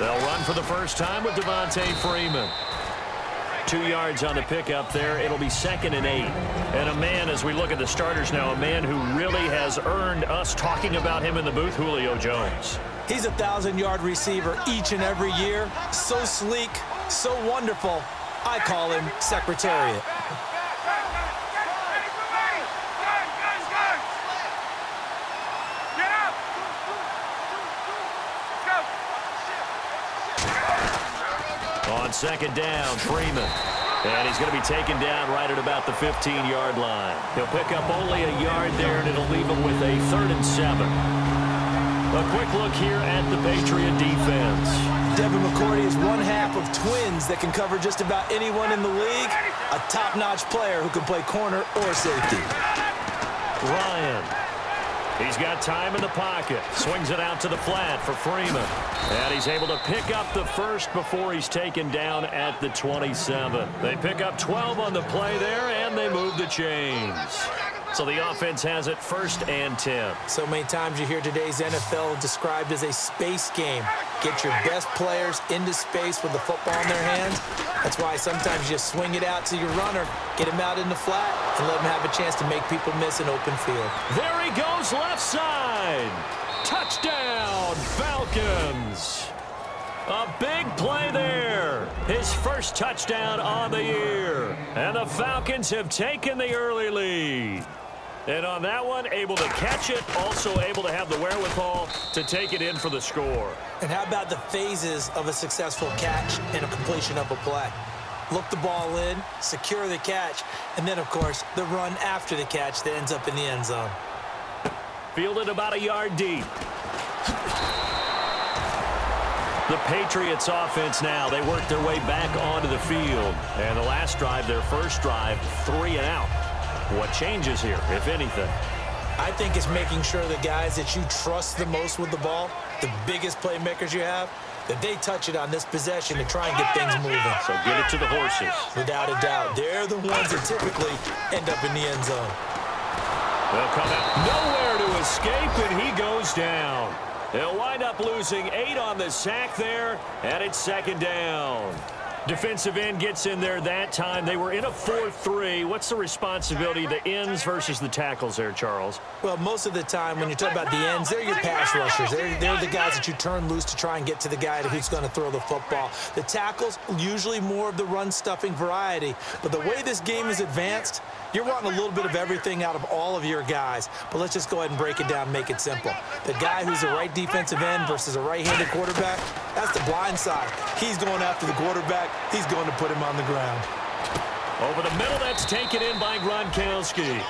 They'll run for the first time with Devontae Freeman. 2 yards on the pickup there. It'll be 2nd and 8. And a man, as we look at the starters now, a man who really has earned us talking about him in the booth, Julio Jones. He's a 1,000-yard receiver each and every year. So sleek, so wonderful. I call him Secretariat. On 2nd down, Freeman. And he's going to be taken down right at about the 15-yard line. He'll pick up only a yard there, and it'll leave him with a 3rd and 7. A quick look here at the Patriot defense. Devin McCourty is one half of twins that can cover just about anyone in the league. A top-notch player who can play corner or safety. Ryan. He's got time in the pocket. Swings it out to the flat for Freeman. And he's able to pick up the first before he's taken down at the 27. They pick up 12 on the play there, and they move the chains. So the offense has it 1st and 10. So many times you hear today's NFL described as a space game. Get your best players into space with the football in their hands. That's why sometimes you just swing it out to your runner, get him out in the flat, and let him have a chance to make people miss an open field. There he goes, left side. Touchdown, Falcons. A big play there. His first touchdown on the year. And the Falcons have taken the early lead. And on that one, able to catch it, also able to have the wherewithal to take it in for the score. And how about the phases of a successful catch and a completion of a play? Look the ball in, secure the catch, and then, of course, the run after the catch that ends up in the end zone. Fielded about a yard deep. The Patriots offense now, they work their way back onto the field. And the last drive, their first drive, 3 and out. What changes here, if anything? I think it's making sure the guys that you trust the most with the ball, the biggest playmakers you have, that they touch it on this possession to try and get things moving. So get it to the horses. Without a doubt. They're the ones that typically end up in the end zone. They'll come out nowhere to escape, and he goes down. They'll wind up losing 8 on the sack there, and it's 2nd down. Defensive end gets in there that time. They were in a 4-3. What's the responsibility, the ends versus the tackles there, Charles? Well, most of the time when you talk about the ends, they're your pass rushers. They're the guys that you turn loose to try and get to the guy who's going to throw the football. The tackles, usually more of the run-stuffing variety. But the way this game is advanced, you're wanting a little bit of everything out of all of your guys. But let's just go ahead and break it down and make it simple. The guy who's a right defensive end versus a right-handed quarterback, that's the blind side. He's going after the quarterback. He's going to put him on the ground. Over the middle, that's taken in by Gronkowski.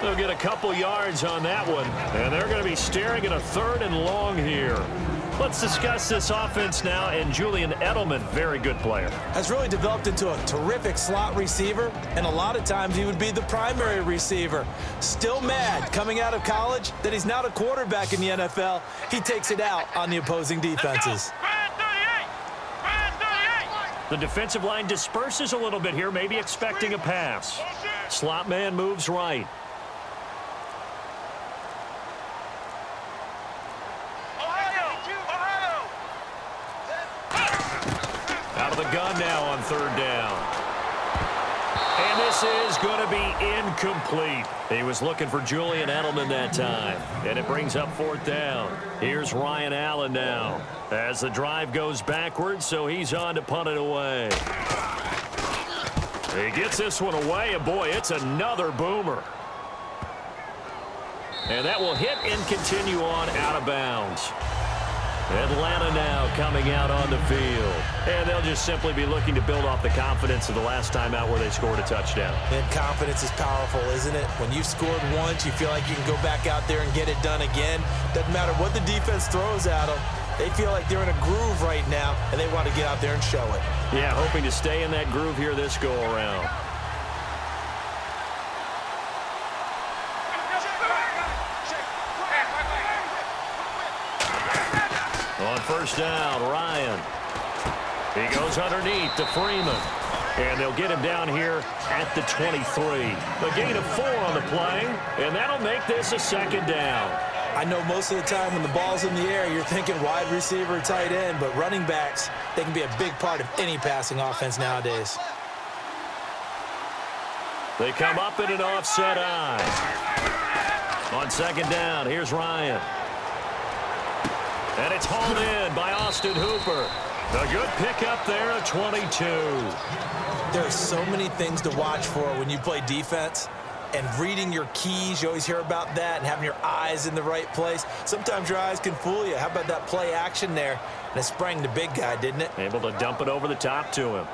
They'll get a couple yards on that one, and they're going to be staring at a 3rd and long here. Let's discuss this offense now, and Julian Edelman, very good player. Has really developed into a terrific slot receiver, and a lot of times he would be the primary receiver. Still mad coming out of college that he's not a quarterback in the NFL. He takes it out on the opposing defenses. The defensive line disperses a little bit here, maybe expecting a pass. Slot man moves right. Out of the gun now on 3rd down. And this is going to be incomplete. He was looking for Julian Edelman that time. And it brings up 4th down. Here's Ryan Allen now as the drive goes backwards, so he's on to punt it away. He gets this one away, and boy, it's another boomer. And that will hit and continue on out of bounds. Atlanta now coming out on the field. And they'll just simply be looking to build off the confidence of the last time out where they scored a touchdown. And confidence is powerful, isn't it? When you've scored once, you feel like you can go back out there and get it done again. Doesn't matter what the defense throws at them. They feel like they're in a groove right now, and they want to get out there and show it. Yeah, hoping to stay in that groove here this go-around. On 1st down, Ryan. He goes underneath to Freeman. And they'll get him down here at the 23. A gain of 4 on the play, and that'll make this a 2nd down. I know most of the time when the ball's in the air, you're thinking wide receiver, tight end, but running backs, they can be a big part of any passing offense nowadays. They come up in an offset eye. On second down, here's Ryan. And it's hauled in by Austin Hooper. A good pickup there at 22. There are so many things to watch for when you play defense. And reading your keys, you always hear about that, and having your eyes in the right place. Sometimes your eyes can fool you. How about that play action there? And it sprang the big guy, didn't it? Able to dump it over the top to him.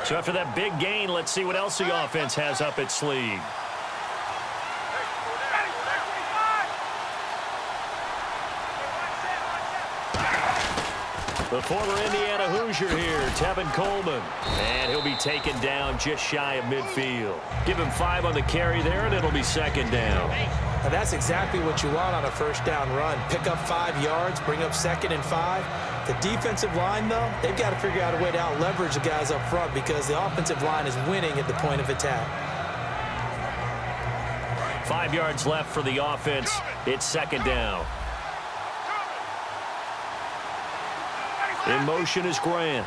So after that big gain, let's see what else the offense has up its sleeve. The former Indiana Hoosier here, Tevin Coleman. And he'll be taken down just shy of midfield. Give him 5 on the carry there, and it'll be second down. Now that's exactly what you want on a first down run. Pick up 5 yards, bring up 2nd and 5. The defensive line, though, they've got to figure out a way to out-leverage the guys up front because the offensive line is winning at the point of attack. 5 yards left for the offense. It's second down. In motion is Grant.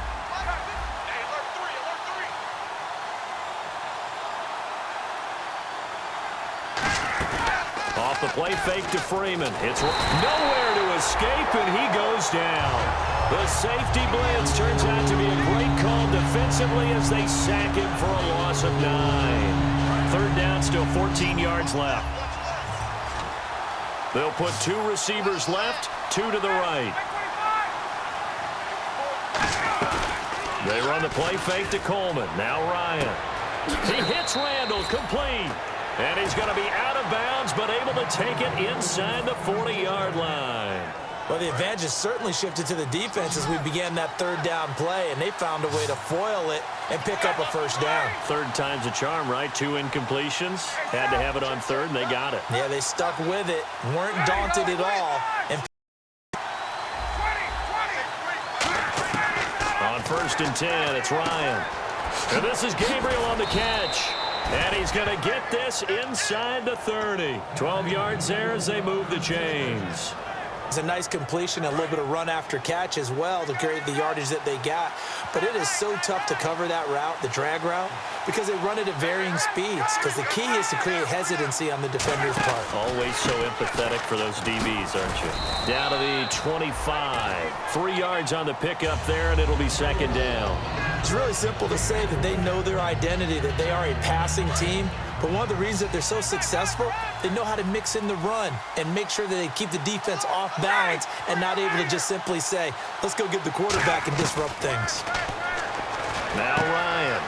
Off the play fake to Freeman. It's nowhere to escape, and he goes down. The safety blitz turns out to be a great call defensively as they sack him for a loss of 9. Third down, still 14 yards left. They'll put 2 receivers left, 2 to the right. They run the play fake to Coleman. Now Ryan. He hits Randall, complete. And he's going to be out of bounds, but able to take it inside the 40-yard line. Well, the advantage has certainly shifted to the defense as we began that third down play, and they found a way to foil it and pick up a first down. Third time's a charm, right? 2 incompletions. Had to have it on third, and they got it. Yeah, they stuck with it, weren't daunted at all. And on 1st and 10, it's Ryan. And this is Gabriel on the catch. And he's going to get this inside the 30. 12 yards there as they move the chains. It's a nice completion, a little bit of run after catch as well to create the yardage that they got. But it is so tough to cover that route, the drag route, because they run it at varying speeds. Because the key is to create hesitancy on the defender's part. Always so empathetic for those DBs, aren't you? Down to the 25. 3 yards on the pickup there, and it'll be second down. It's really simple to say that they know their identity, that they are a passing team. But one of the reasons that they're so successful, they know how to mix in the run and make sure that they keep the defense off balance and not able to just simply say, let's go get the quarterback and disrupt things. Now Ryan.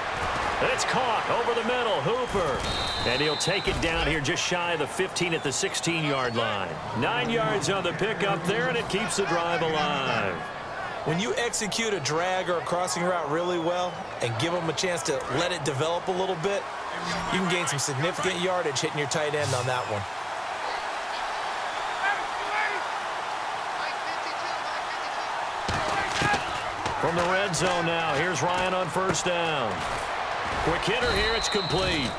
It's caught over the middle. Hooper. And he'll take it down here just shy of the 15 at the 16-yard line. 9 yards on the pickup there, and it keeps the drive alive. When you execute a drag or a crossing route really well and give them a chance to let it develop a little bit, you can gain some significant yardage hitting your tight end on that one. From the red zone now, here's Ryan on first down. Quick hitter here, it's complete.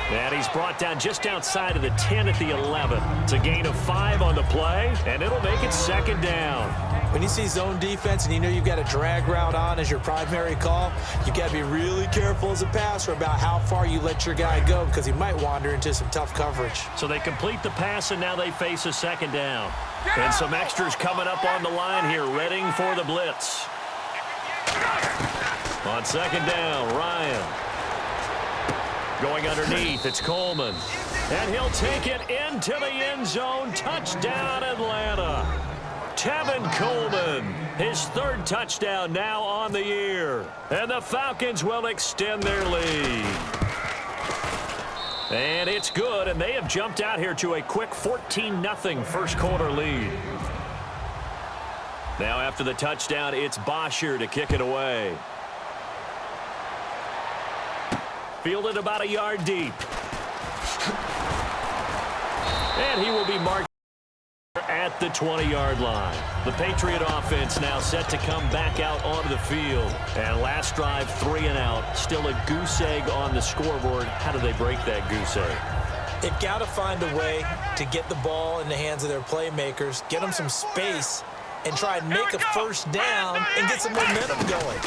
And he's brought down just outside of the 10 at the 11. It's a gain of 5 on the play, and it'll make it second down. When you see zone defense and you know you've got a drag route on as your primary call, you've got to be really careful as a passer about how far you let your guy go because he might wander into some tough coverage. So they complete the pass, and now they face a second down. And some extras coming up on the line here, readying for the blitz. On second down, Ryan. Going underneath, it's Coleman. And he'll take it into the end zone. Touchdown, Atlanta. Tevin Coleman, his 3rd touchdown now on the year. And the Falcons will extend their lead. And it's good, and they have jumped out here to a quick 14-0 first quarter lead. Now after the touchdown, it's Bosher to kick it away. Fielded about a yard deep. And he will be marked at at the 20-yard line. The Patriot offense now set to come back out onto the field. And last drive, 3 and out. Still a goose egg on the scoreboard. How do they break that goose egg? They've got to find a way to get the ball in the hands of their playmakers, get them some space, and try and make a first down and get some momentum going.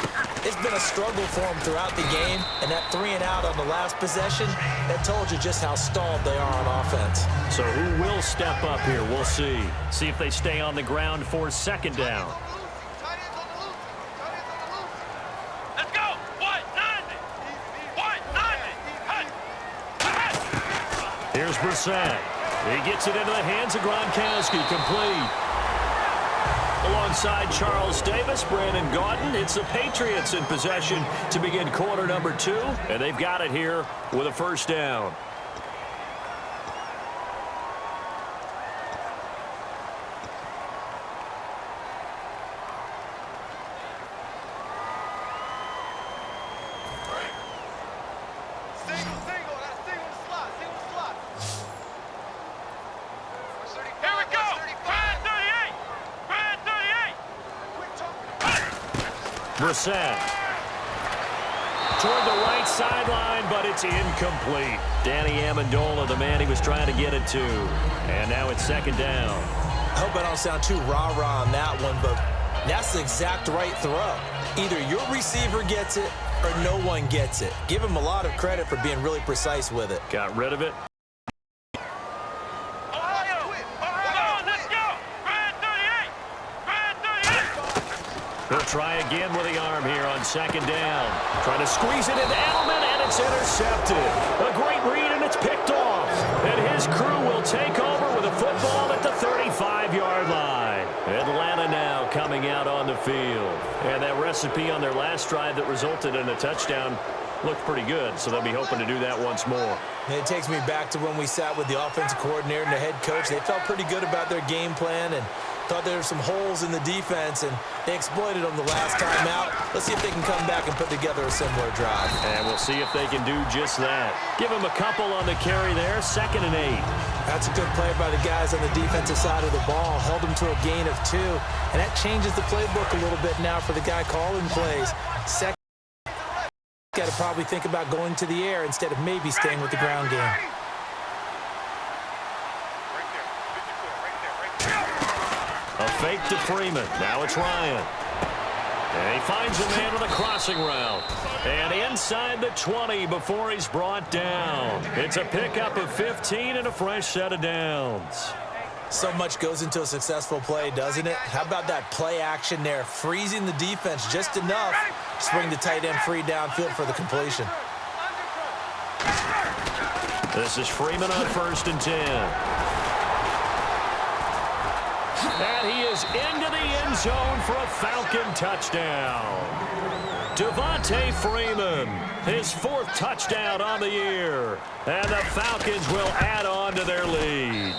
It's been a struggle for them throughout the game, and that 3 and out on the last possession, that told you just how stalled they are on offense. So who will step up here? We'll see. See if they stay on the ground for second down. Let's go. Here's Brissett. He gets it into the hands of Gronkowski, complete. Alongside Charles Davis, Brandon Gaudin. It's the Patriots in possession to begin quarter number 2, and they've got it here with a first down. Brissett toward the right sideline, but it's incomplete. Danny Amendola, the man he was trying to get it to. And now it's second down. I hope I don't sound too rah-rah on that one, but that's the exact right throw. Either your receiver gets it or no one gets it. Give him a lot of credit for being really precise with it. Got rid of it. He'll try again with the arm here on second down. Trying to squeeze it into Edelman, and it's intercepted. A great read, and it's picked off. And his crew will take over with a football at the 35-yard line. Atlanta now coming out on the field. And that recipe on their last drive that resulted in a touchdown looked pretty good, so they'll be hoping to do that once more. And it takes me back to when we sat with the offensive coordinator and the head coach. They felt pretty good about their game plan and thought there were some holes in the defense, and they exploited them the last time out. Let's see if they can come back and put together a similar drive. And we'll see if they can do just that. Give them a couple on the carry there, 2nd and 8. That's a good play by the guys on the defensive side of the ball. Held them to a gain of 2, and that changes the playbook a little bit now for the guy calling plays. Second, got to probably think about going to the air instead of maybe staying with the ground game. A fake to Freeman. Now it's Ryan. And he finds a man on the crossing route. And inside the 20 before he's brought down. It's a pickup of 15 and a fresh set of downs. So much goes into a successful play, doesn't it? How about that play action there? Freezing the defense just enough to bring the tight end free downfield for the completion. This is Freeman on 1st and 10. And he is into the end zone for a Falcon touchdown. Devontae Freeman, his 4th touchdown on the year. And the Falcons will add on to their lead.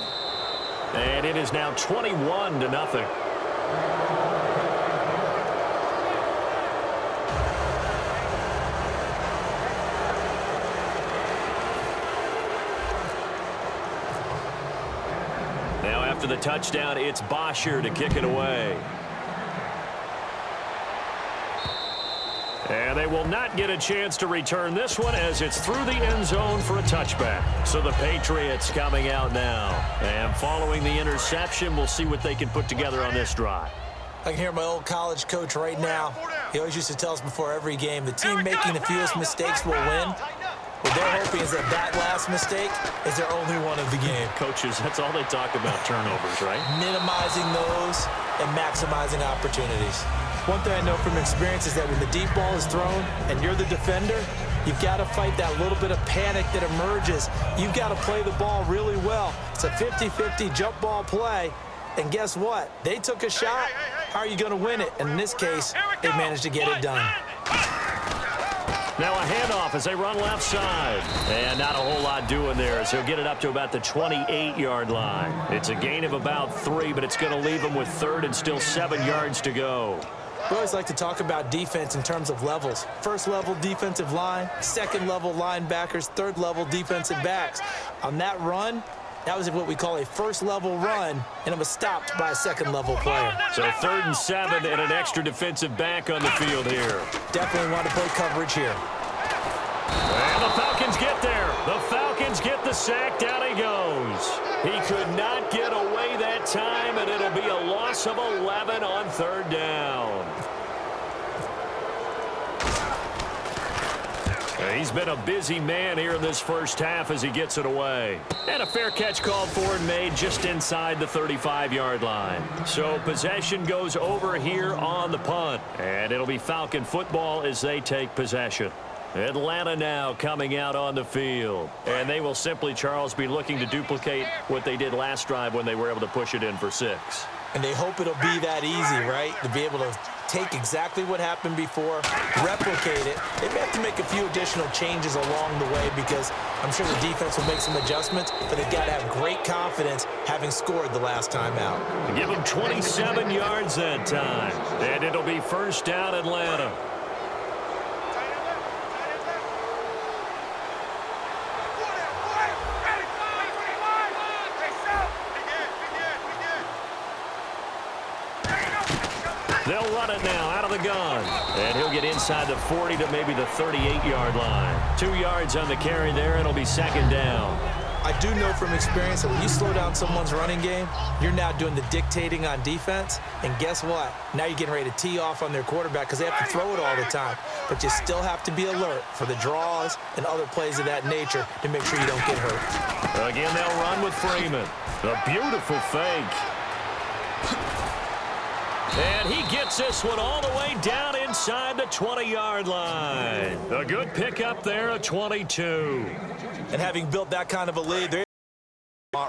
And it is now 21-0. Now after the touchdown, it's Bosher to kick it away. And they will not get a chance to return this one as it's through the end zone for a touchback. So the Patriots coming out now. And following the interception, we'll see what they can put together on this drive. I can hear my old college coach right now. He always used to tell us before every game, the team making the fewest mistakes will win. What they're hoping is that that last mistake is their only one of the game. Coaches, that's all they talk about, turnovers, right? Minimizing those and maximizing opportunities. One thing I know from experience is that when the deep ball is thrown and you're the defender, you've got to fight that little bit of panic that emerges. You've got to play the ball really well. It's a 50-50 jump ball play. And guess what? They took a shot. How are you going to win it? And in this case, they managed to get it done. Now a handoff as they run left side. And not a whole lot doing there as he'll get it up to about the 28-yard line. It's a gain of about 3, but it's going to leave him with 3rd and still 7 yards to go. We always like to talk about defense in terms of levels. 1st level defensive line, 2nd level linebackers, 3rd level defensive backs. On that run, That was what we call a first-level run, and it was stopped by a second-level player. So 3rd and 7 and an extra defensive back on the field here. Definitely want to play coverage here. And the Falcons get there. The Falcons get the sack. Down he goes. He could not get away that time, and it'll be a loss of 11 on 3rd down. He's been a busy man here in this first half as he gets it away. And a fair catch called for and made just inside the 35-yard line. So possession goes over here on the punt. And it'll be Falcon football as they take possession. Atlanta now coming out on the field. And they will simply, Charles, be looking to duplicate what they did last drive when they were able to push it in for 6. And they hope it'll be that easy, right? To be able to take exactly what happened before, replicate it. They may have to make a few additional changes along the way because I'm sure the defense will make some adjustments, but they've got to have great confidence having scored the last time out. Give them 27 yards that time. And it'll be 1st down Atlanta. They'll run it now out of the gun. And he'll get inside the 40 to maybe the 38-yard line. 2 yards on the carry there, and it'll be 2nd down. I do know from experience that when you slow down someone's running game, you're now doing the dictating on defense. And guess what? Now you're getting ready to tee off on their quarterback because they have to throw it all the time. But you still have to be alert for the draws and other plays of that nature to make sure you don't get hurt. Again, they'll run with Freeman. A beautiful fake. And he gets this one all the way down inside the 20-yard line. A good pickup there, a 22. And having built that kind of a lead, they're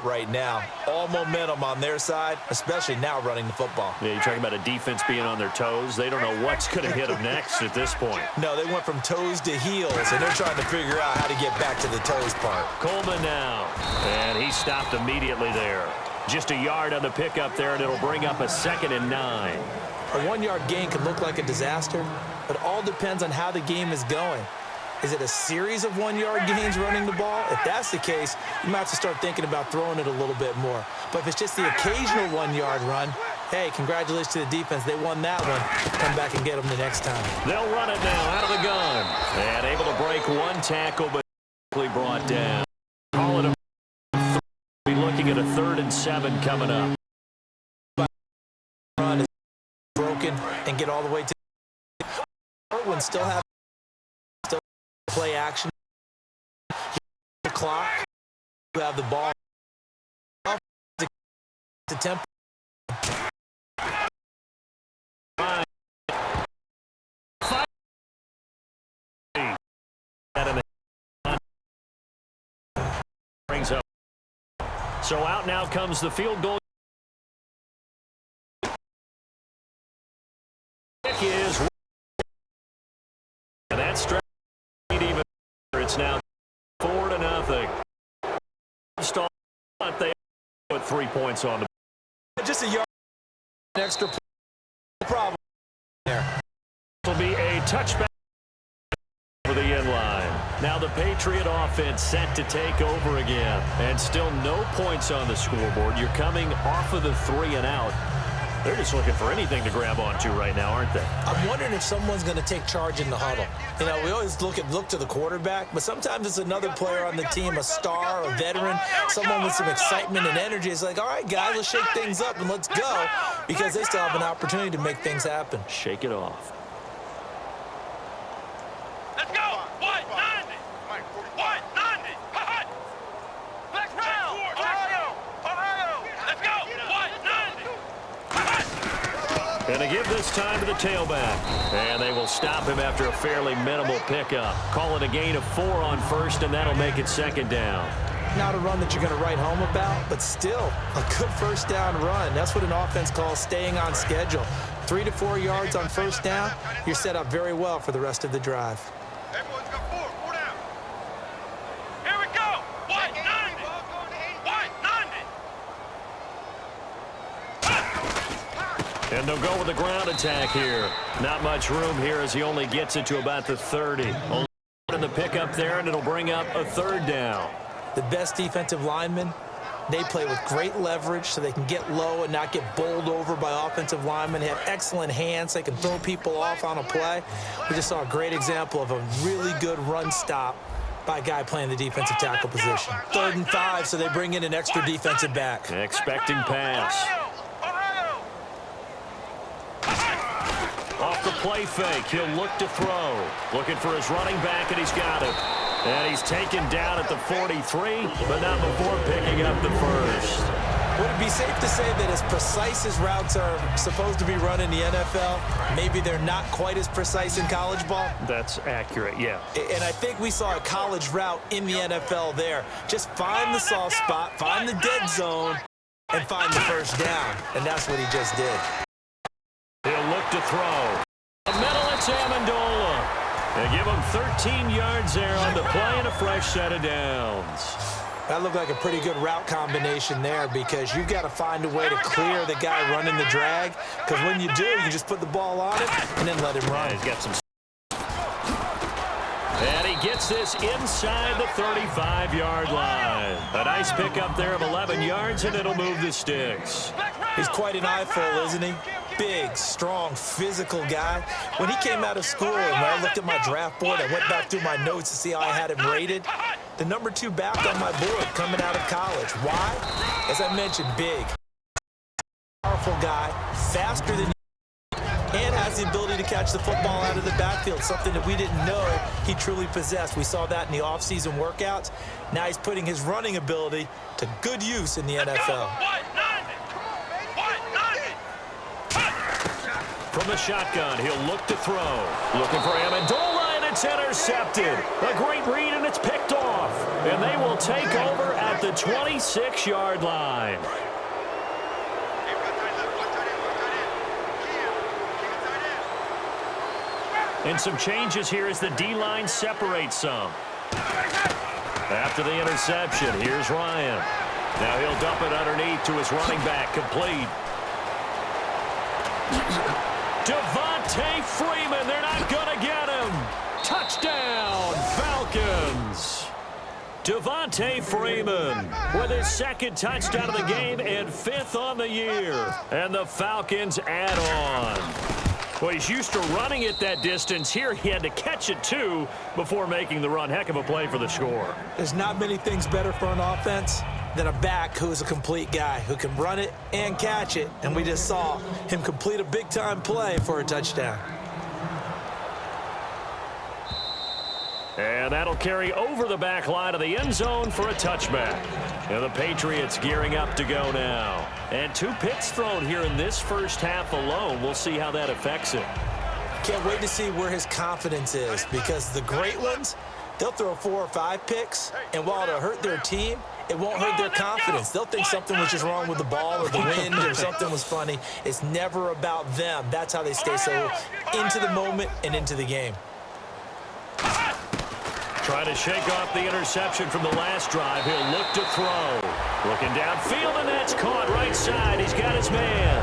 right now. All momentum on their side, especially now running the football. Yeah, you're talking about a defense being on their toes. They don't know what's going to hit them next at this point. No, they went from toes to heels, and they're trying to figure out how to get back to the toes part. Coleman now. And he stopped immediately there. Just a yard on the pickup there, and it'll bring up a 2nd and 9. A 1-yard gain can look like a disaster, but all depends on how the game is going. Is it a series of 1-yard gains running the ball? If that's the case, you might have to start thinking about throwing it a little bit more. But if it's just the occasional 1-yard run, hey, congratulations to the defense. They won that one. Come back and get them the next time. They'll run it now out of the gun. And able to break one tackle, but quickly brought down. Call it a be looking at a 3rd and 7 coming up. Run is broken and get all the way to when still have play action. The clock. You have the ball. The tempo. Brings up. So out now comes the field goal. Kick is, and that's straight even. It's now 4-0. Stall, they put 3 points on the. Just a yard, extra problem there. Will be a touchback over the end line. Now the Patriot offense set to take over again. And still no points on the scoreboard. You're coming off of the 3 and out. They're just looking for anything to grab onto right now, aren't they? I'm wondering if someone's going to take charge in the huddle. You know, we always look to the quarterback, but sometimes it's another player on the team, a star, a veteran, someone with some excitement and energy. It's like, all right, guys, let's shake things up and let's go, because they still have an opportunity to make things happen. Shake it off. Let's go! 190! 190! Let's round! Ohio! Let's go! 190! And they give this time to the tailback. And they will stop him after a fairly minimal pickup. Call it a gain of 4 on 1st, and that'll make it 2nd down. Not a run that you're going to write home about, but still a good 1st down run. That's what an offense calls staying on schedule. 3 to 4 yards on 1st down, you're set up very well for the rest of the drive. Everyone's got 4 down. Here we go! 190! 190! And they'll go with the ground attack here. Not much room here as he only gets it to about the 30. Only in the pickup there, and it'll bring up a 3rd down. The best defensive lineman They play with great leverage so they can get low and not get bowled over by offensive linemen. They have excellent hands. They can throw people off on a play. We just saw a great example of a really good run stop by a guy playing the defensive tackle position. 3rd and 5, so they bring in an extra defensive back. Expecting pass. Off the play fake, he'll look to throw. Looking for his running back, and he's got it. And he's taken down at the 43, but not before picking up the first. Would it be safe to say that as precise as routes are supposed to be run in the NFL, maybe they're not quite as precise in college ball? That's accurate, yeah. And I think we saw a college route in the NFL there. Just find the soft spot, find the dead zone, and find the first down. And that's what he just did. He'll look to throw. The middle, it's Amendola. They give him 13 yards there on the play and a fresh set of downs. That looked like a pretty good route combination there because you've got to find a way to clear the guy running the drag, because when you do, you just put the ball on him and then let him run. Yeah, he's got some. And he gets this inside the 35-yard line. A nice pickup there of 11 yards, and it'll move the sticks. He's quite an eyeful, isn't he? Big, strong, physical guy. When he came out of school and when I looked at my draft board, I went back through my notes to see how I had him rated. The number 2 back on my board coming out of college. Why? As I mentioned, big, powerful guy, faster than and has the ability to catch the football out of the backfield, something that we didn't know he truly possessed. We saw that in the offseason workouts. Now he's putting his running ability to good use in the NFL. From the shotgun, he'll look to throw. Looking for Amendola, and it's intercepted. A great read, and it's picked off. And they will take over at the 26-yard line. And some changes here as the D-line separates some. After the interception, here's Ryan. Now he'll dump it underneath to his running back, complete. Devontae Freeman, they're not going to get him. Touchdown, Falcons. Devontae Freeman with his 2nd touchdown of the game and 5th on the year. And the Falcons add on. Well, he's used to running it that distance. Here he had to catch it, too, before making the run. Heck of a play for the score. There's not many things better for an offense than a back who is a complete guy, who can run it and catch it. And we just saw him complete a big-time play for a touchdown. And that'll carry over the back line of the end zone for a touchback. And the Patriots gearing up to go now. And 2 picks thrown here in this first half alone. We'll see how that affects it. Can't wait to see where his confidence is, because the great ones, they'll throw 4 or 5 picks, and while it'll hurt their team, it won't hurt their confidence. They'll think something was just wrong with the ball or the wind or something was funny. It's never about them. That's how they stay so into the moment and into the game. Trying to shake off the interception from the last drive. He'll look to throw. Looking downfield, and that's caught right side. He's got his man.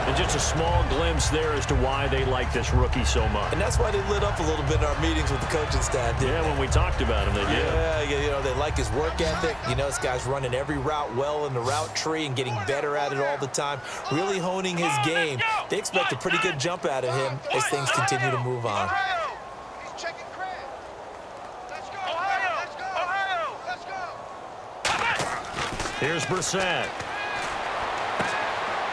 And just a small glimpse there as to why they like this rookie so much. And that's why they lit up a little bit in our meetings with the coaching staff, didn't they? When we talked about him, they did. Yeah, you know, they like his work ethic. You know, this guy's running every route well in the route tree and getting better at it all the time, really honing his game. They expect a pretty good jump out of him as things continue to move on. Here's Brissett.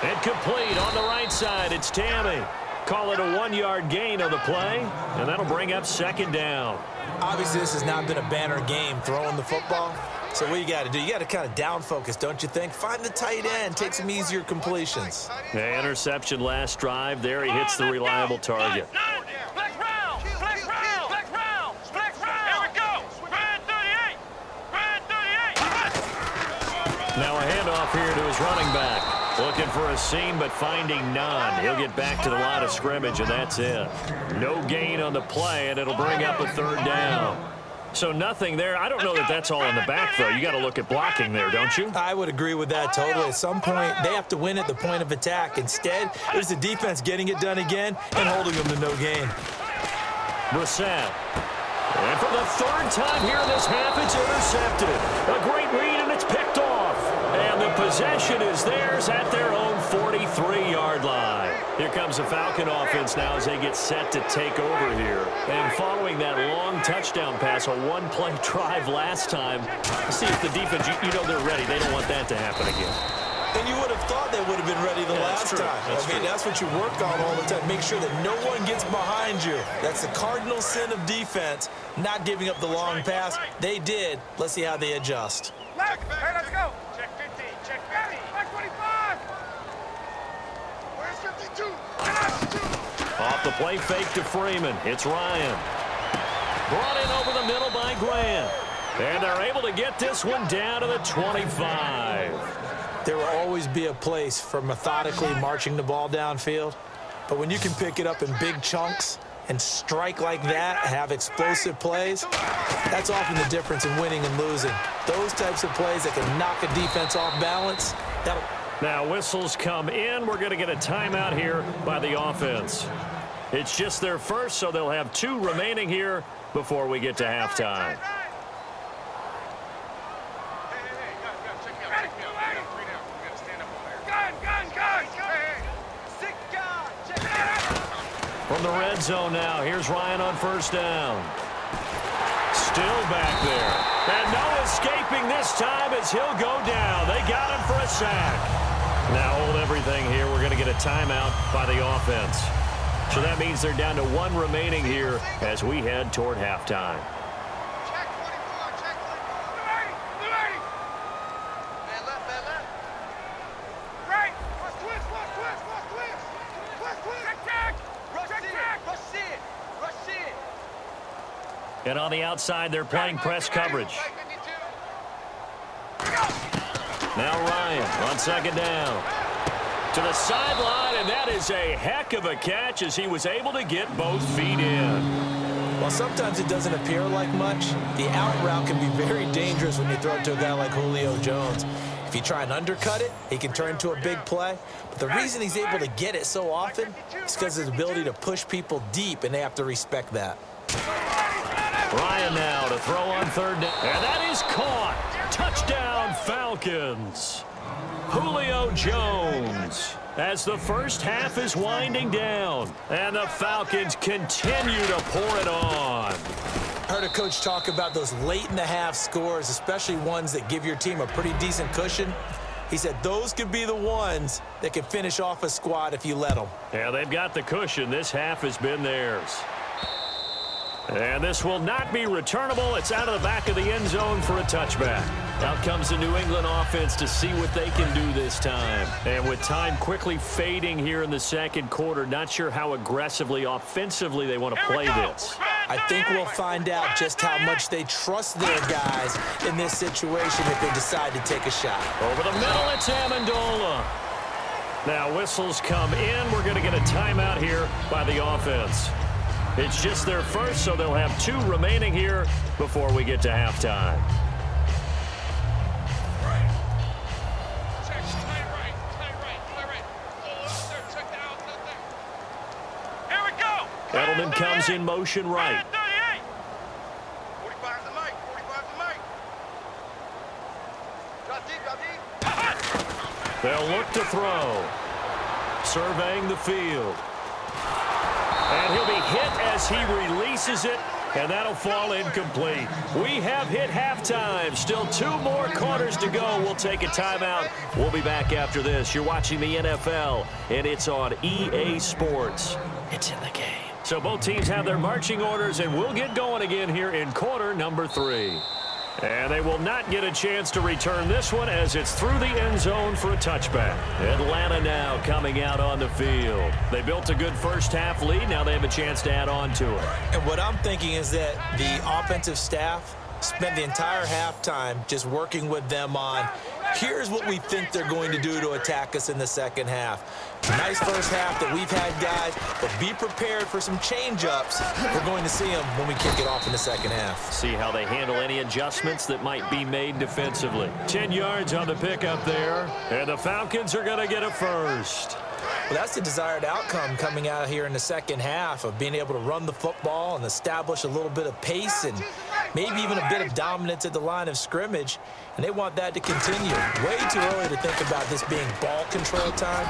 Incomplete on the right side. It's Tammy. Call it a 1-yard gain on the play, and that'll bring up 2nd down. Obviously, this has not been a banner game throwing the football. So what you got to do, you got to kind of down focus, don't you think? Find the tight end, take some easier completions. The interception last drive. There he hits the reliable target. Now a handoff here to his running back. Looking for a seam, but finding none. He'll get back to the line of scrimmage, and that's it. No gain on the play, and it'll bring up a 3rd down. So nothing there. I don't know that that's all in the back, though. You got to look at blocking there, don't you? I would agree with that totally. At some point, they have to win at the point of attack. Instead, it was the defense getting it done again and holding them to no gain. Brissett. And for the 3rd time here in this half, it's intercepted. A great read, and it's picked off. Possession is theirs at their own 43-yard line. Here comes the Falcon offense now as they get set to take over here. And following that long touchdown pass, a one-play drive last time, see if the defense, you know they're ready. They don't want that to happen again. And you would have thought they would have been ready the last time. That's what you work on all the time. Make sure that no one gets behind you. That's the cardinal sin of defense, not giving up the long pass. They did. Let's see how they adjust. Left. Hey, let's go. Check 50. Check 50. Back 25. Where's 52? Off the play fake to Freeman. It's Ryan. Brought in over the middle by Grant. And they're able to get this one down to the 25. There will always be a place for methodically marching the ball downfield. But when you can pick it up in big chunks and strike like that, have explosive plays, that's often the difference in winning and losing. Those types of plays that can knock a defense off balance, that'll... Now whistles come in. We're going to get a timeout here by the offense. It's just their first, so they'll have 2 remaining here before we get to halftime. From the red zone now, here's Ryan on first down. Still back there. And no escaping this time as he'll go down. They got him for a sack. Now hold everything here. We're going to get a timeout by the offense. So that means they're down to 1 remaining here as we head toward halftime. Check 24. Check 24. Blue 80. Man left. Man left. Right. Watch twist. Watch twist. Watch twist. Watch twist. Check tag. Rush in. Rush in. Rush in. And on the outside, they're playing press coverage. Now Ryan on second down. To the sideline, and that is a heck of a catch as he was able to get both feet in. While sometimes it doesn't appear like much, the out route can be very dangerous when you throw it to a guy like Julio Jones. If you try and undercut it, he can turn into a big play. But the reason he's able to get it so often is because of his ability to push people deep, and they have to respect that. Ryan now to throw on third down. And that is caught. Touchdown, Falcons. Julio Jones as the first half is winding down. And the Falcons continue to pour it on. I heard a coach talk about those late-in-the-half scores, especially ones that give your team a pretty decent cushion. He said those could be the ones that can finish off a squad if you let them. Yeah, they've got the cushion. This half has been theirs. And this will not be returnable. It's out of the back of the end zone for a touchback. Out comes the New England offense to see what they can do this time. And with time quickly fading here in the second quarter, not sure how aggressively, offensively they want to play this. I think we'll find out just how much they trust their guys in this situation if they decide to take a shot. Over the middle, it's Amendola. Now whistles come in. We're going to get a timeout here by the offense. It's just their first, so they'll have 2 remaining here before we get to halftime. Edelman comes in motion right. 45 to Mike. 45 to Mike. Drop deep. They'll look to throw. Surveying the field. And he'll be hit as he releases it, and that'll fall incomplete. We have hit halftime. Still 2 more quarters to go. We'll take a timeout. We'll be back after this. You're watching the NFL, and it's on EA Sports. It's in the game. So both teams have their marching orders, and we'll get going again here in quarter number 3. And they will not get a chance to return this one as it's through the end zone for a touchback. Atlanta now coming out on the field. They built a good first half lead. Now they have a chance to add on to it. And what I'm thinking is that the offensive staff spent the entire halftime just working with them on, here's what we think they're going to do to attack us in the second half. Nice first half that we've had, guys, but be prepared for some change-ups. We're going to see them when we kick it off in the second half. See how they handle any adjustments that might be made defensively. 10 yards on the pickup there, and the Falcons are going to get a first. Well, that's the desired outcome coming out here in the second half of being able to run the football and establish a little bit of pace and maybe even a bit of dominance at the line of scrimmage, and they want that to continue. Way too early to think about this being ball control time,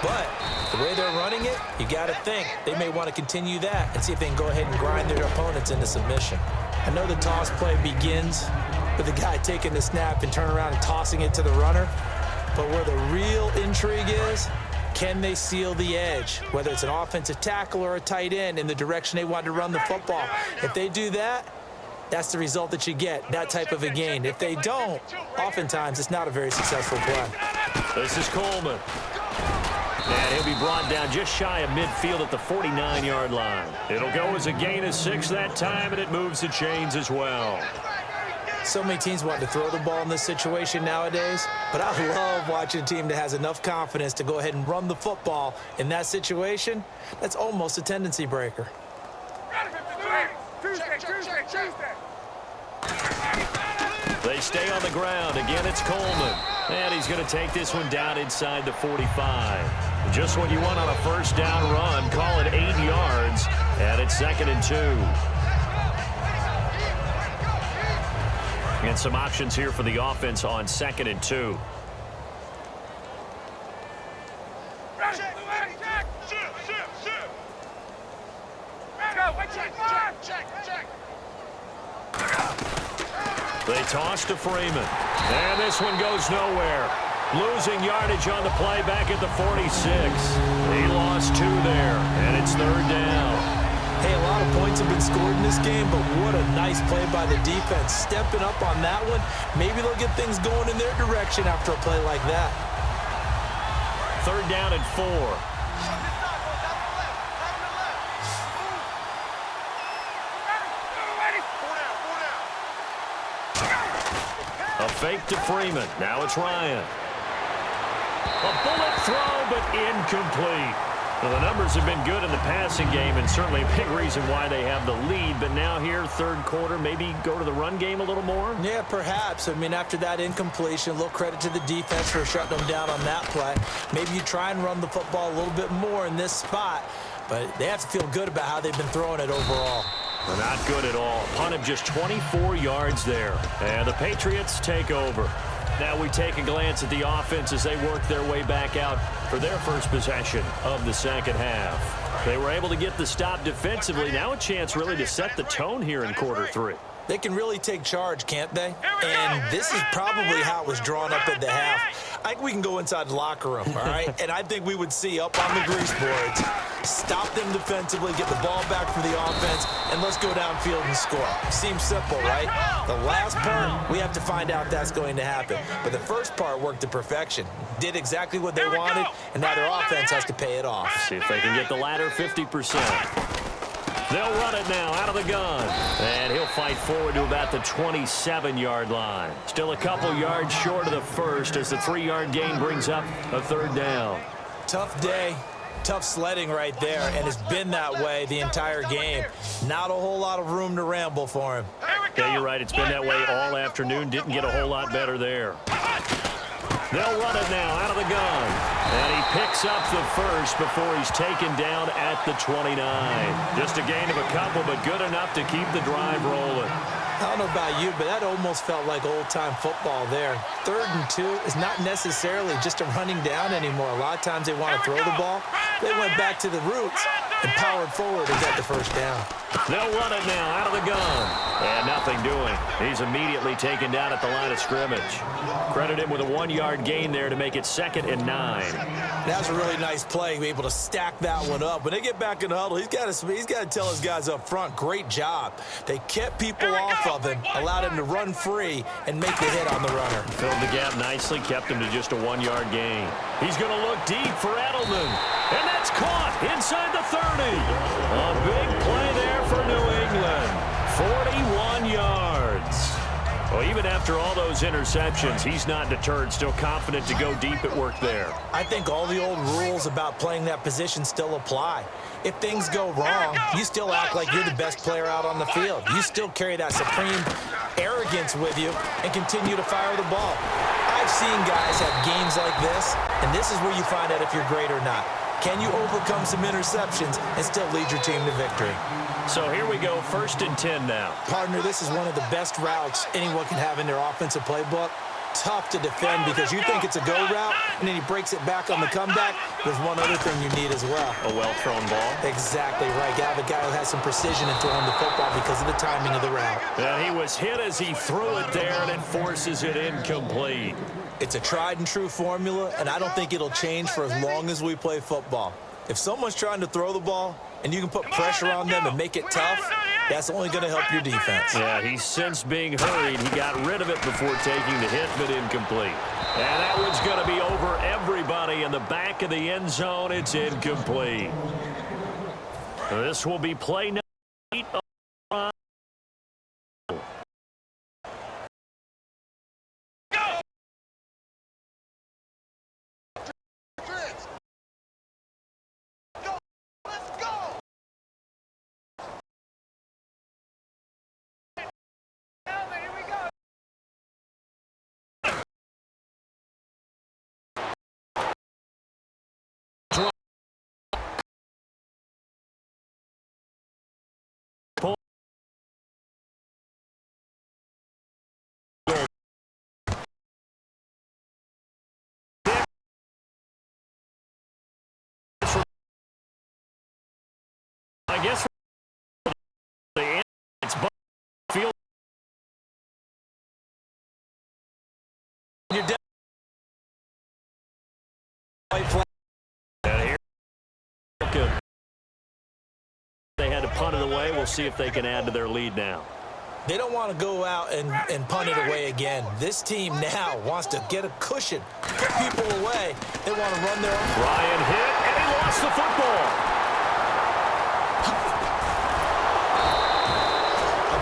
but the way they're running it, you got to think they may want to continue that and see if they can go ahead and grind their opponents into submission. I know the toss play begins with the guy taking the snap and turning around and tossing it to the runner, but where the real intrigue is, can they seal the edge, whether it's an offensive tackle or a tight end, in the direction they want to run the football? If they do that, that's the result that you get, that type of a gain. If they don't, oftentimes it's not a very successful play. This is Coleman. And he'll be brought down just shy of midfield at the 49-yard line. It'll go as a gain of 6 that time, and it moves the chains as well. So many teams want to throw the ball in this situation nowadays, but I love watching a team that has enough confidence to go ahead and run the football in that situation. That's almost a tendency breaker. They stay on the ground. Again, it's Coleman. And he's going to take this one down inside the 45. Just what you want on a first down run. Call it 8 yards. And it's 2nd and 2. And some options here for the offense on 2nd and 2. They toss to Freeman. And this one goes nowhere. Losing yardage on the play back at the 46. He lost 2 there, and it's 3rd down. Hey, a lot of points have been scored in this game, but what a nice play by the defense. Stepping up on that one, maybe they'll get things going in their direction after a play like that. 3rd down and 4. A fake to Freeman. Now it's Ryan. A bullet throw, but incomplete. Well, the numbers have been good in the passing game, and certainly a big reason why they have the lead. But now here, 3rd quarter, maybe go to the run game a little more? Yeah, perhaps. I mean, after that incompletion, a little credit to the defense for shutting them down on that play. Maybe you try and run the football a little bit more in this spot, but they have to feel good about how they've been throwing it overall. Well, not good at all. Punt of just 24 yards there. And the Patriots take over. Now we take a glance at the offense as they work their way back out for their first possession of the 2nd half. They were able to get the stop defensively. Now a chance really to set the tone here in quarter 3. They can really take charge, can't they? And this is probably how it was drawn up at the half. I think we can go inside the locker room, all right? And I think we would see up on the grease boards, stop them defensively, get the ball back for the offense, and let's go downfield and score. Seems simple, right? The last part, we have to find out that's going to happen. But the first part worked to perfection. Did exactly what they wanted, and now their offense has to pay it off. See if they can get the latter 50%. They'll run it now out of the gun. And he'll fight forward to about the 27-yard line. Still a couple yards short of the first as the 3-yard gain brings up a 3rd down. Tough day, tough sledding right there, and it's been that way the entire game. Not a whole lot of room to ramble for him. Yeah, you're right. It's been that way all afternoon. Didn't get a whole lot better there. They'll run it now out of the gun. And he picks up the first before he's taken down at the 29. Just a gain of a couple, but good enough to keep the drive rolling. I don't know about you, but that almost felt like old-time football there. 3rd and 2 is not necessarily just a running down anymore. A lot of times they want to throw the ball. They went back to the roots and powered forward and got the first down. They'll run it now out of the gun. And nothing doing. He's immediately taken down at the line of scrimmage. Credit him with a 1-yard gain there to make it 2nd and 9. That was a really nice play, be able to stack that one up. When they get back in the huddle, he's got to tell his guys up front, great job. They kept people off of him, allowed him to run free and make the hit on the runner. Filled the gap nicely, kept him to just a 1-yard gain. He's going to look deep for Edelman. And that's caught inside the 30. A big play there for New England. 41 yards. Well, even after all those interceptions, he's not deterred, still confident to go deep at work there. I think all the old rules about playing that position still apply. If things go wrong, you still act like you're the best player out on the field. You still carry that supreme arrogance with you and continue to fire the ball. I've seen guys have games like this, and this is where you find out if you're great or not. Can you overcome some interceptions and still lead your team to victory? So here we go, 1st and 10 now. Partner, this is one of the best routes anyone can have in their offensive playbook. Tough to defend because you think it's a go route, and then he breaks it back on the comeback. There's one other thing you need as well. A well-thrown ball. Exactly right. You have a guy who has some precision in throwing the football because of the timing of the route. And he was hit as he threw it there, and it forces it incomplete. It's a tried-and-true formula, and I don't think it'll change for as long as we play football. If someone's trying to throw the ball and you can put pressure on them and make it tough, that's only going to help your defense. Yeah, he's since being hurried. He got rid of it before taking the hit, but incomplete. And that one's going to be over everybody in the back of the end zone. It's incomplete. This will be play number 8. I guess it's field. You're down. And here they had to punt it away. We'll see if they can add to their lead now. They don't want to go out and punt it away again. This team now wants to get a cushion, put people away. They want to run their own. Ryan hit, and he lost the football.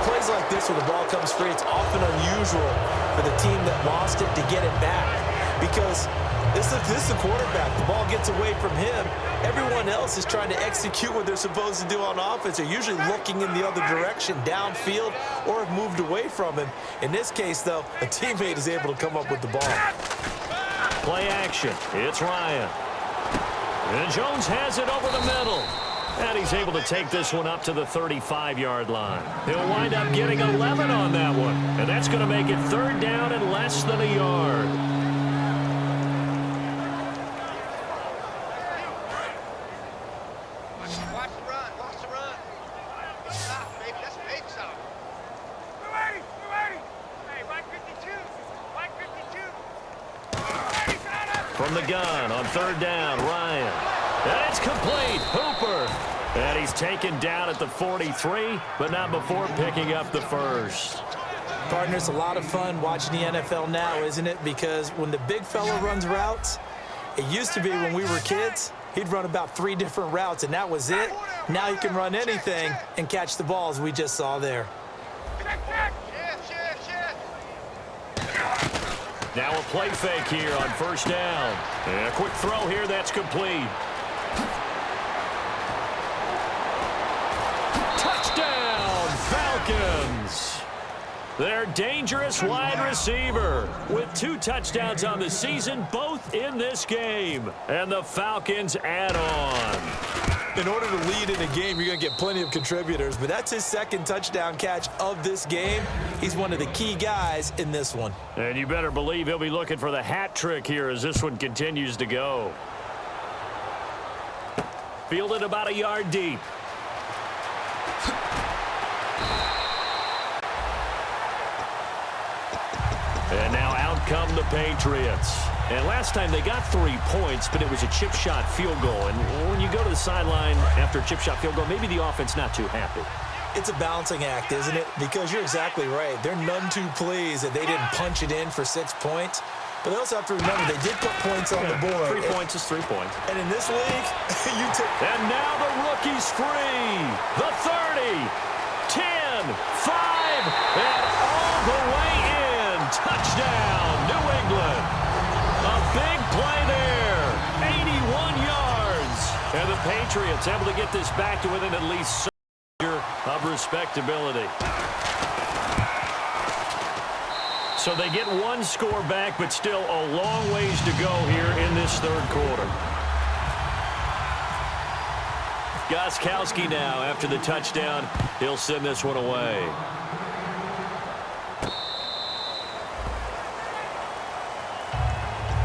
Plays like this, when the ball comes free, it's often unusual for the team that lost it to get it back because this is the quarterback. The ball gets away from him. Everyone else is trying to execute what they're supposed to do on offense. They're usually looking in the other direction, downfield, or have moved away from him. In this case, though, a teammate is able to come up with the ball. Play action. It's Ryan. And Jones has it over the middle. And he's able to take this one up to the 35-yard line. He'll wind up getting 11 on that one. And that's going to make it 3rd down and less than a yard. Watch the run. Watch the run. Stop, baby. That's a big stop. We're ready. We're ready. Hey, right 52. Right 52. From the gun on 3rd down, Ryan. And it's complete. Hooper. And he's taken down at the 43, but not before picking up the first. Partner, it's a lot of fun watching the NFL now, isn't it? Because when the big fella runs routes, it used to be when we were kids, he'd run about 3 different routes, and that was it. Now he can run anything and catch the balls we just saw there. Now a play fake here on 1st down. And a quick throw here that's complete. Touchdown, Falcons! Their dangerous wide receiver with 2 touchdowns on the season, both in this game. And the Falcons add on. In order to lead in a game, you're going to get plenty of contributors, but that's his 2nd touchdown catch of this game. He's one of the key guys in this one. And you better believe he'll be looking for the hat trick here as this one continues to go. Fielded about a yard deep. And now out come the Patriots. And last time they got 3 points, but it was a chip shot field goal. And when you go to the sideline after a chip shot field goal, maybe the offense not too happy. It's a balancing act, isn't it? Because you're exactly right. They're none too pleased that they didn't punch it in for 6 points. But they also have to remember they did put points on the board. 3 points is 3 points. And in this league, you take... And now the rookie's free. The 30, 10, 5, and all the way in. Touchdown, New England. A big play there. 81 yards. And the Patriots able to get this back to within at least of respectability. So they get 1 score back, but still a long ways to go here in this 3rd quarter. Gostkowski now after the touchdown. He'll send this one away.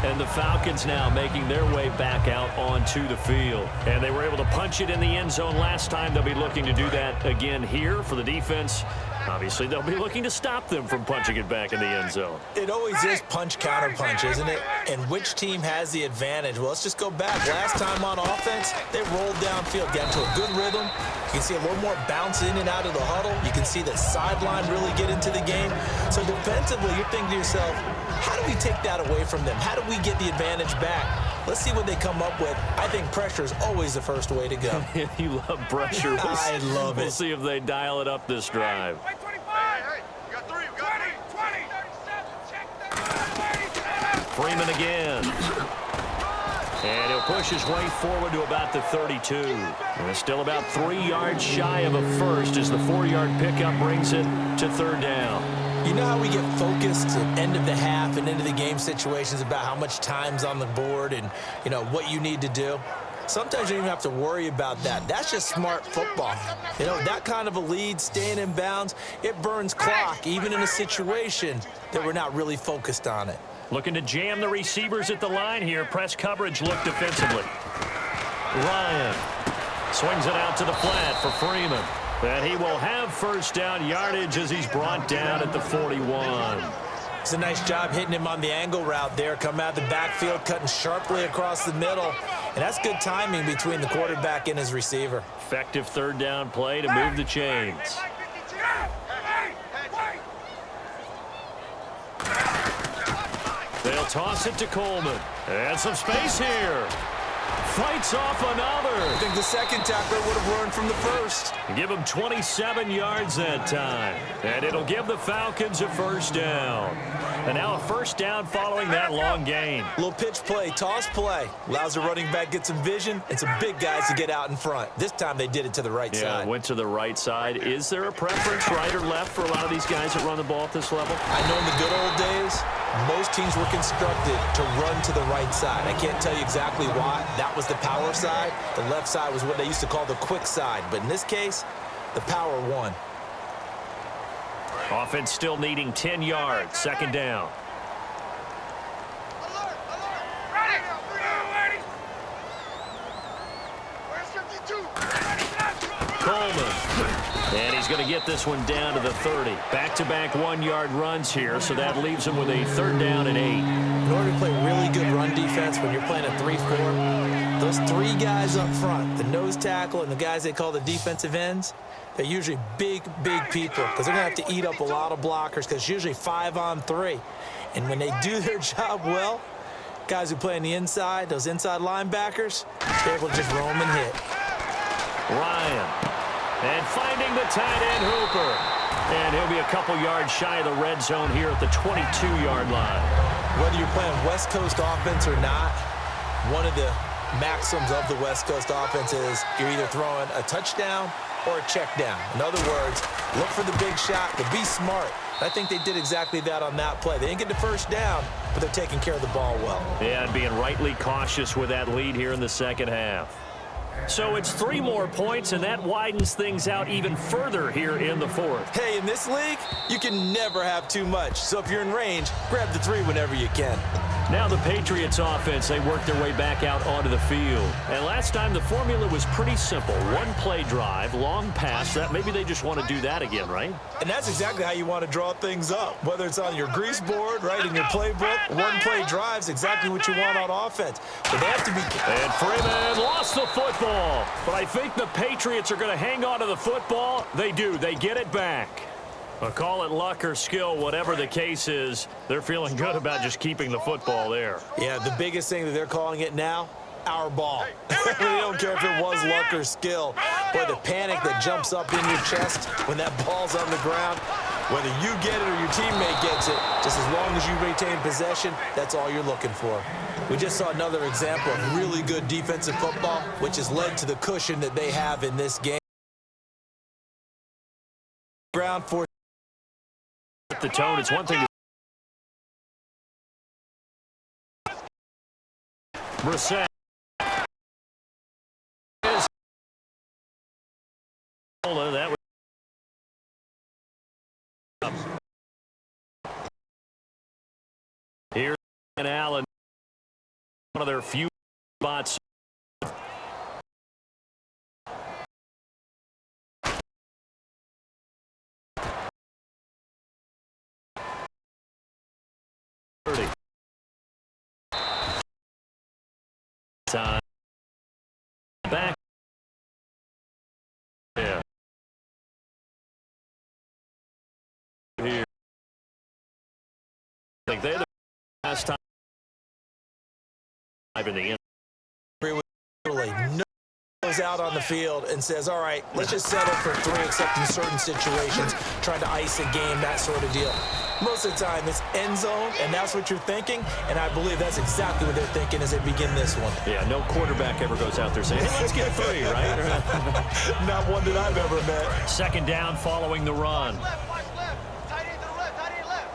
And the Falcons now making their way back out onto the field. And they were able to punch it in the end zone last time. They'll be looking to do that again here for the defense. Obviously, they'll be looking to stop them from punching it back in the end zone. It always is punch-counter-punch, isn't it? And which team has the advantage? Well, let's just go back. Last time on offense, they rolled downfield, got into a good rhythm. You can see a little more bounce in and out of the huddle. You can see the sideline really get into the game. So defensively, you're thinking to yourself, how do we take that away from them? How do we get the advantage back? Let's see what they come up with. I think pressure is always the first way to go. You love pressure. I love it. We'll see if they dial it up this drive. Hey, 25. Hey, we got 3. We got 20, 37. Check that. Freeman again. And he'll push his way forward to about the 32. And it's still about 3 yards shy of a first as the 4-yard pickup brings it to third down. You know how we get focused at end of the half and into the game situations about how much time's on the board and, you know, what you need to do? Sometimes you don't even have to worry about that. That's just smart football. You know, that kind of a lead, staying in bounds, it burns clock, even in a situation that we're not really focused on it. Looking to jam the receivers at the line here. Press coverage look defensively. Ryan swings it out to the flat for Freeman. And he will have first down yardage as he's brought down at the 41. It's a nice job hitting him on the angle route there. Come out of the backfield, cutting sharply across the middle. And that's good timing between the quarterback and his receiver. Effective third down play to move the chains. They'll toss it to Coleman. And some space here. Fights off another. I think the second tackler would have run from the first. Give him 27 yards that time. And it'll give the Falcons a first down. And now a first down following that long gain. Little pitch play, toss play. Allows the running back to get some vision and some big guys to get out in front. This time they did it to the right side. Yeah, went to the right side. Is there a preference, right or left, for a lot of these guys that run the ball at this level? I know in the good old days, most teams were constructed to run to the right side. I can't tell you exactly why. That was the power side. The left side was what they used to call the quick side. But in this case, the power won. Offense still needing 10 yards. Second down. Alert, alert. Ready. Ready. Where's 52? Coleman. And he's going to get this one down to the 30. Back-to-back 1-yard runs here, so that leaves him with a third down and 8. In order to play really good run defense when you're playing a 3-4, those 3 guys up front, the nose tackle and the guys they call the defensive ends, they're usually big, big people because they're going to have to eat up a lot of blockers because it's usually 5-on-3. And when they do their job well, guys who play on the inside, those inside linebackers, they're able to just roam and hit. Ryan. And finding the tight end Hooper. And he'll be a couple yards shy of the red zone here at the 22-yard line. Whether you're playing West Coast offense or not, one of the maxims of the West Coast offense is you're either throwing a touchdown or a check down. In other words, look for the big shot, but be smart. I think they did exactly that on that play. They didn't get the first down, but they're taking care of the ball well. Yeah, and being rightly cautious with that lead here in the second half. So it's 3 more points, and that widens things out even further here in the fourth. Hey, in this league, you can never have too much. So if you're in range, grab the 3 whenever you can. Now the Patriots offense, they work their way back out onto the field. And last time the formula was pretty simple. 1-play drive, long pass. That maybe they just want to do that again, right? And that's exactly how you want to draw things up. Whether it's on your grease board, right, in your playbook, 1-play drive's exactly what you want on offense. But they have to be... And Freeman lost the football. But I think the Patriots are going to hang on to the football. They do. They get it back. But call it luck or skill, whatever the case is, they're feeling good about just keeping the football there. Yeah, the biggest thing that they're calling it now, our ball. They don't care if it was luck or skill. Boy, the panic that jumps up in your chest when that ball's on the ground, whether you get it or your teammate gets it, just as long as you retain possession, that's all you're looking for. We just saw another example of really good defensive football, which has led to the cushion that they have in this game. Ground for the tone, it's one thing to Brissett. Allen, one of their few spots. Time back. Yeah. Here. I think they're the last time in the end. Goes out on the field and says, all right, let's just settle for 3 except in certain situations, trying to ice a game, that sort of deal. Most of the time it's end zone, and that's what you're thinking, and I believe that's exactly what they're thinking as they begin this one. Yeah, no quarterback ever goes out there saying, hey, let's get 3, right? Not one that I've ever met. Second down following the run. Watch left. Tight end to the left. Tight end left.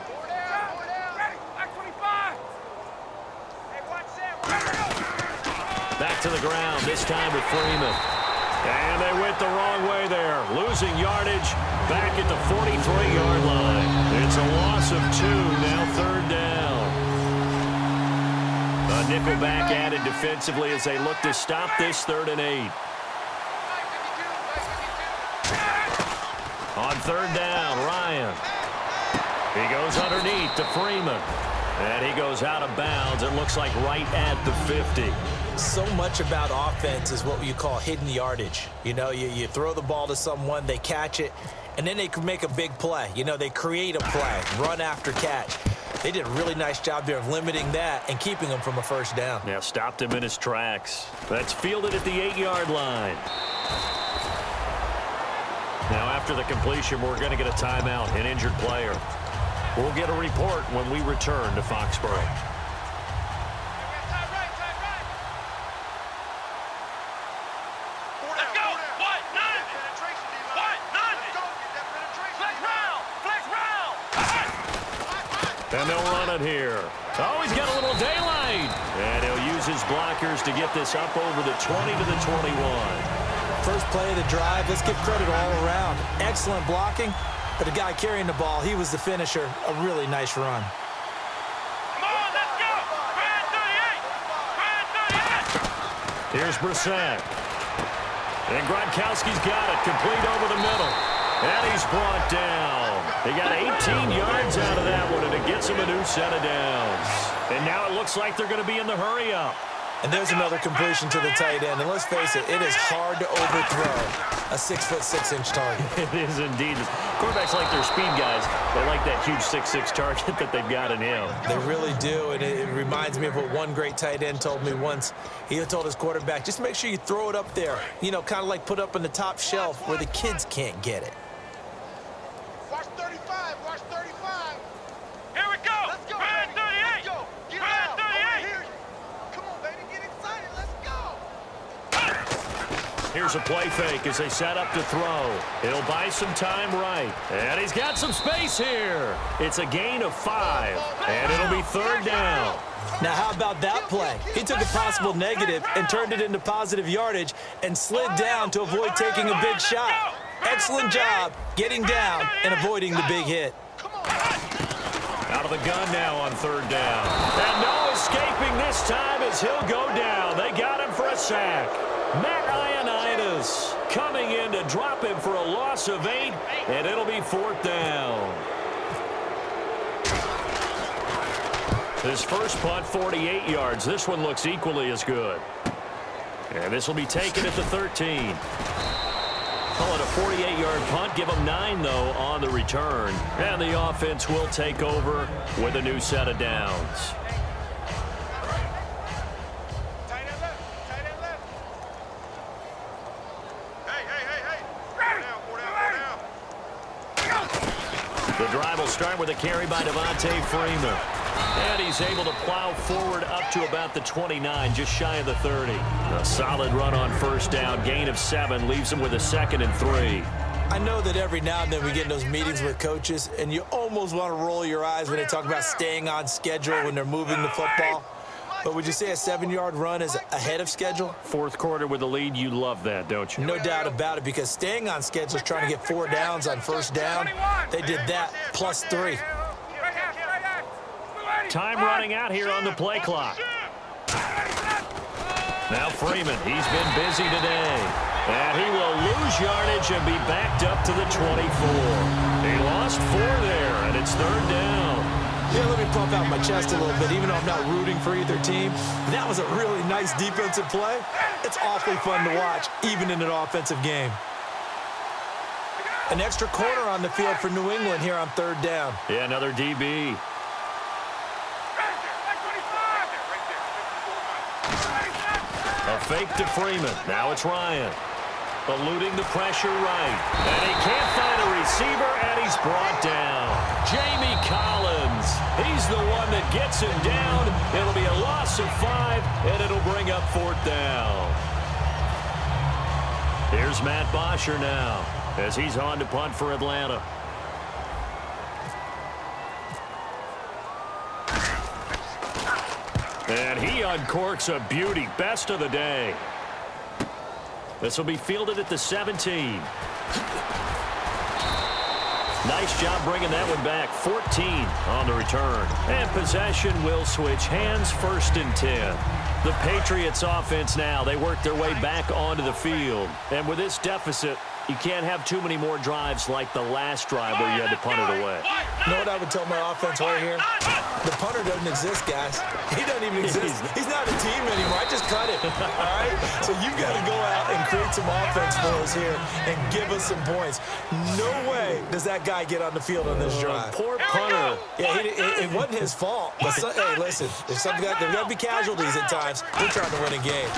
4 down. Ready. Back 25. Hey, watch that. Back to the ground, this time with Freeman. And they went the wrong way there. Losing yardage back at the 43-yard line. It's a loss of 2, now third down. A nickelback added defensively as they look to stop this 3rd and 8. On 3rd down, Ryan. He goes underneath to Freeman. And he goes out of bounds. It looks like right at the 50. So much about offense is what you call hidden yardage. You know, you throw the ball to someone, they catch it, and then they can make a big play. You know, they create a play, run after catch. They did a really nice job there of limiting that and keeping him from a first down. Yeah, stopped him in his tracks. That's fielded at the 8-yard line. Now, after the completion, we're going to get a timeout, an injured player. We'll get a report when we return to Foxborough. And they'll run it here. Oh, he's got a little daylight. And he'll use his blockers to get this up over the 20 to the 21. First play of the drive, let's give credit all around. Excellent blocking, but the guy carrying the ball, he was the finisher. A really nice run. Come on, let's go. Brad 38. Here's Brissett. And Gronkowski's got it, complete over the middle. And he's brought down. He got 18 yards out of that one, and it gets him a new set of downs. And now it looks like they're going to be in the hurry-up. And there's another completion to the tight end. And let's face it, it is hard to overthrow a 6'6" target. It is indeed. Quarterbacks like their speed guys. They like that huge 6'6" target that they've got in him. They really do, and it reminds me of what one great tight end told me once. He told his quarterback, just make sure you throw it up there. You know, kind of like put up on the top shelf where the kids can't get it. Watch 35. Watch 35. Here we go. Let's go. Brad 38. Let's go. Get Brad 38. Come on, baby. Get excited. Let's go. Here's a play fake as they set up to throw. He'll buy some time right. And he's got some space here. It's a gain of 5. And it'll be 3rd down. Now, how about that play? He took a possible negative and turned it into positive yardage and slid down to avoid taking a big shot. Excellent job getting down and avoiding the big hit. Out of the gun now on 3rd down. And no escaping this time as he'll go down. They got him for a sack. Matt Ioannidis coming in to drop him for a loss of 8, and it'll be 4th down. His first punt, 48 yards. This one looks equally as good. And this will be taken at the 13. Call it a 48-yard punt. Give them 9, though, on the return. And the offense will take over with a new set of downs. Tight end left. Tight end left. Hey. Four down. The drive will start with a carry by Devontae Freeman. And he's able to plow forward up to about the 29, just shy of the 30. A solid run on 1st down, gain of 7, leaves him with a 2nd and 3. I know that every now and then we get in those meetings with coaches, and you almost want to roll your eyes when they talk about staying on schedule when they're moving the football. But would you say a 7-yard run is ahead of schedule? 4th quarter with the lead, you love that, don't you? No doubt about it, because staying on schedule is trying to get 4 downs on 1st down. They did that plus 3. Time running out here on the play clock. Now Freeman, he's been busy today. And he will lose yardage and be backed up to the 24. He lost 4 there, and it's 3rd down. Yeah, let me pump out my chest a little bit, even though I'm not rooting for either team. That was a really nice defensive play. It's awfully fun to watch, even in an offensive game. An extra corner on the field for New England here on 3rd down. Yeah, another DB. A fake to Freeman. Now it's Ryan. Eluding the pressure right. And he can't find a receiver, and he's brought down. Jamie Collins. He's the one that gets him down. It'll be a loss of 5, and it'll bring up 4th down. Here's Matt Bosher now as he's on to punt for Atlanta. And he uncorks a beauty. Best of the day. This will be fielded at the 17. Nice job bringing that one back. 14 on the return. And possession will switch hands, 1st and 10. The Patriots offense now, they work their way back onto the field. And with this deficit, you can't have too many more drives like the last drive where you had to punt it away. You know what I would tell my offense right here? The punter doesn't exist, guys. He doesn't even exist. He's not a team anymore. I just cut it, all right? So you've got to go out and create some offense for us here and give us some points. No way does that guy get on the field on this drive. Poor punter. Yeah, it wasn't his fault. But hey, listen, there's got to be casualties at times. We're trying to win a game.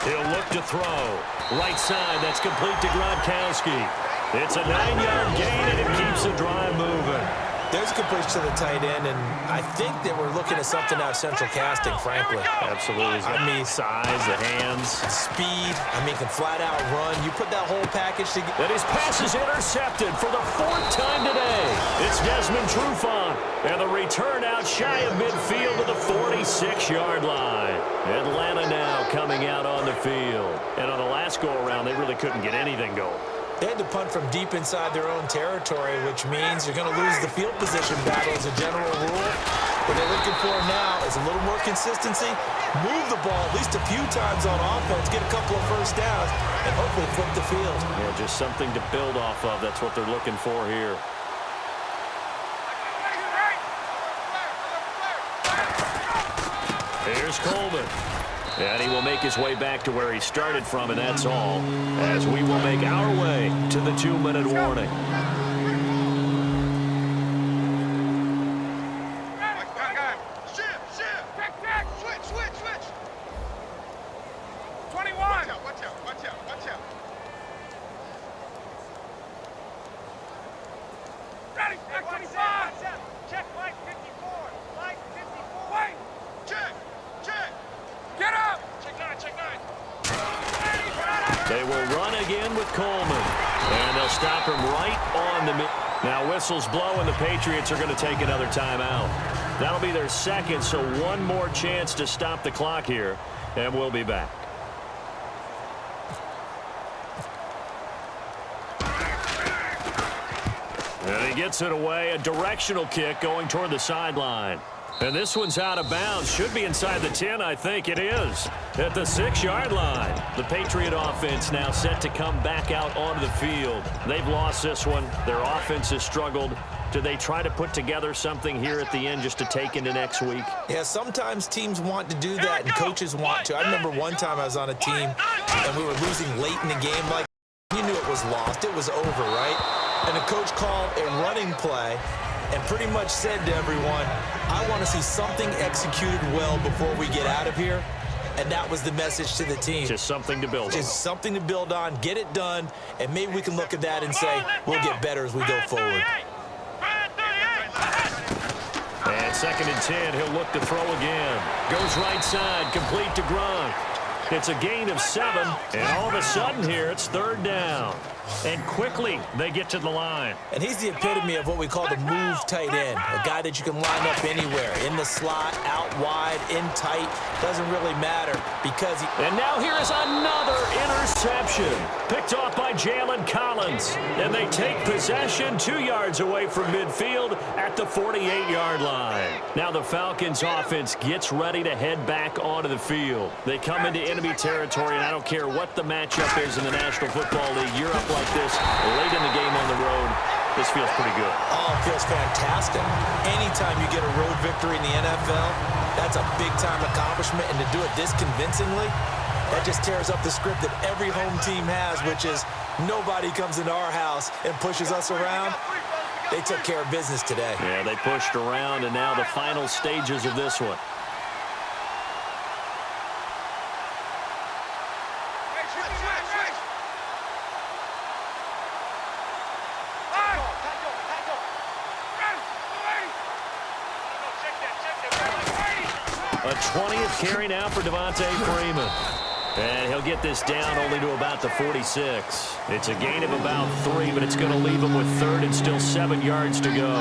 He'll look to throw. Right side, that's complete to Gronkowski. It's a 9-yard gain, and it keeps the drive moving. There's a completion to the tight end, and I think that we're looking at something out of central casting, frankly. Absolutely. I mean, size, the hands. Speed. I mean, can flat out run. You put that whole package together. And his pass is intercepted for the 4th time today. It's Desmond Trufant. And the return out shy of midfield to the 46-yard line. Atlanta now coming out on the field. And on the last go-around, they really couldn't get anything going. They had to punt from deep inside their own territory, which means you're going to lose the field position battle as a general rule. What they're looking for now is a little more consistency, move the ball at least a few times on offense, get a couple of 1st downs, and hopefully flip the field. Yeah, just something to build off of. That's what they're looking for here. Here's Coleman. And he will make his way back to where he started from, and that's all, as we will make our way to the 2-minute warning. Switch. 21. Watch out. Ready, 25. Check line 54. Line 54. Wait. Check. Get up! Check 9. They will run again with Coleman. And they'll stop him right on the mid. Now whistles blow, and the Patriots are going to take another timeout. That'll be their 2nd, so one more chance to stop the clock here. And we'll be back. And he gets it away. A directional kick going toward the sideline. And this one's out of bounds. Should be inside the 10, I think it is. At the 6-yard line. The Patriot offense now set to come back out onto the field. They've lost this one. Their offense has struggled. Do they try to put together something here at the end just to take into next week? Yeah, sometimes teams want to do that and coaches want to. I remember one time I was on a team and we were losing late in the game. Like, you knew it was lost. It was over, right? And the coach called a running play and pretty much said to everyone, I want to see something executed well before we get out of here. And that was the message to the team. Just something to build on. Just something to build on, get it done, and maybe we can look at that and say, we'll get better as we go forward. And 2nd and 10, he'll look to throw again. Goes right side, complete to Gronk. It's a gain of 7, and all of a sudden here, it's 3rd down. And quickly they get to the line. And he's the epitome of what we call the move tight end, a guy that you can line up anywhere, in the slot, out wide, in tight, doesn't really matter because he... And now here is another interception, picked off by Jalen Collins. And they take possession 2 yards away from midfield at the 48-yard line. Now the Falcons offense gets ready to head back onto the field. They come into enemy territory, and I don't care what the matchup is in the National Football League. You're up like this late in the game on the road. This feels pretty good. Oh, it feels fantastic. Anytime you get a road victory in the NFL, that's a big-time accomplishment, and to do it this convincingly, that just tears up the script that every home team has, which is nobody comes into our house and pushes us around. They took care of business today. Yeah, they pushed around, and now the final stages of this one. A 20th carry now for Devontae Freeman. And he'll get this down only to about the 46. It's a gain of about 3, but it's going to leave him with 3rd and still 7 yards to go.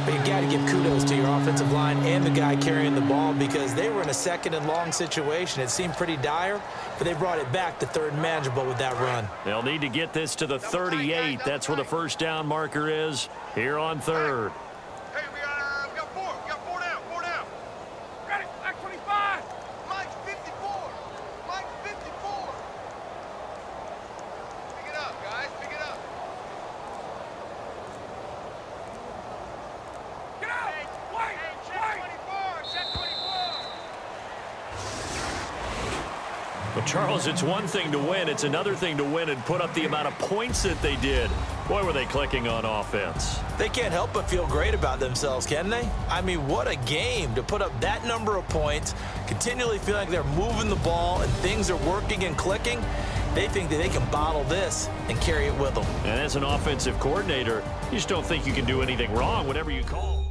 But you got to give kudos to your offensive line and the guy carrying the ball because they were in a 2nd and long situation. It seemed pretty dire, but they brought it back to 3rd and manageable with that run. They'll need to get this to the 38. That's where the first down marker is here on 3rd. Hey, we got 4. We got 4 down. 4 down. Ready? Mike 25. Mike 54. Mike 54. Pick it up, guys. Pick it up. Get out. Wait. Check 24. Check 24. But, Charles, it's one thing to win. It's another thing to win and put up the amount of points that they did. Boy, were they clicking on offense. They can't help but feel great about themselves, can they? I mean, what a game to put up that number of points, continually feeling like they're moving the ball and things are working and clicking. They think that they can bottle this and carry it with them. And as an offensive coordinator, you just don't think you can do anything wrong, whatever you call.